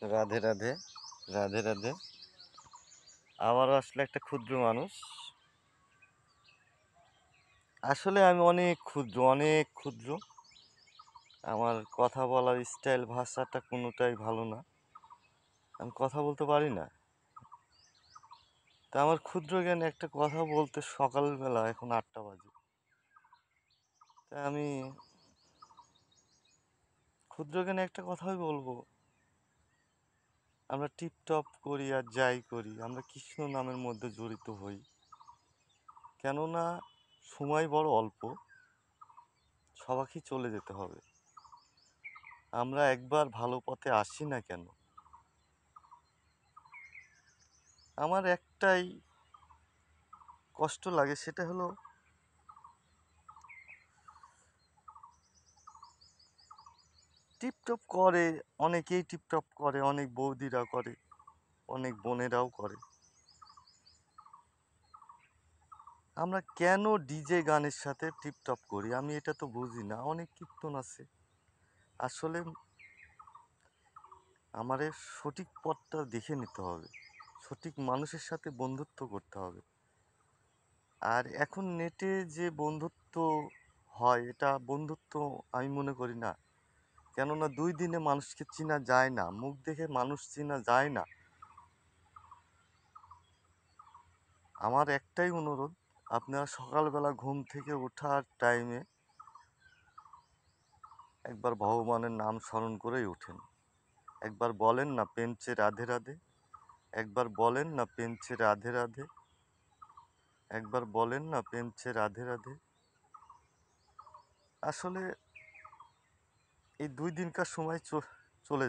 রাধে রাধে, রাধে রাধে। আবারও আসলে একটা ক্ষুদ্র মানুষ। আসলে আমি অনেক ক্ষুদ্র, অনেক ক্ষুদ্র। আমার কথা বলার স্টাইল, ভাষাটা কোনোটাই ভালো না। আমি কথা বলতে পারি না। তা আমার ক্ষুদ্র জ্ঞানে একটা কথা বলতে সকালবেলা এখন 8টা বাজে। তা আমি ক্ষুদ্র জ্ঞানে একটা কথাই বলবো। আমরা টিপটপ করি আর যাই করি, আমরা কৃষ্ণ নামের মধ্যে জড়িত হই। কেননা সময় বড় অল্প, সবাইকে চলে যেতে হবে। আমরা একবার ভালো পথে আসি না কেন? আমার একটাই কষ্ট লাগে, সেটা হলো টিপটপ করে, অনেকেই টিপটপ করে, অনেক বৌদিরা করে, অনেক বোনেরাও করে। আমরা কেন ডিজে গানের সাথে টিপটপ করি আমি এটা তো বুঝি না। অনেক কীর্তন আছে। আসলে আমাদের সঠিক পথটা দেখে নিতে হবে, সঠিক মানুষের সাথে বন্ধুত্ব করতে হবে। আর এখন নেটে যে বন্ধুত্ব হয়, এটা বন্ধুত্ব আমি মনে করি না। কেননা 2 দিনে মানুষকে চেনা যায় না, মুখ দেখে মানুষ চেনা যায় না। আমার একটাই অনুরোধ, আপনারা সকালবেলা ঘুম থেকে ওঠার টাইমে একবার ভগবানের নাম স্মরণ করেই ওঠেন। একবার বলেন না পেঞ্চে রাধে রাধে, একবার বলেন না পেঞ্চে রাধে রাধে, একবার বলেন না পেঞ্চে রাধে রাধে। আসলে এই 2 দিনকার সময় চলে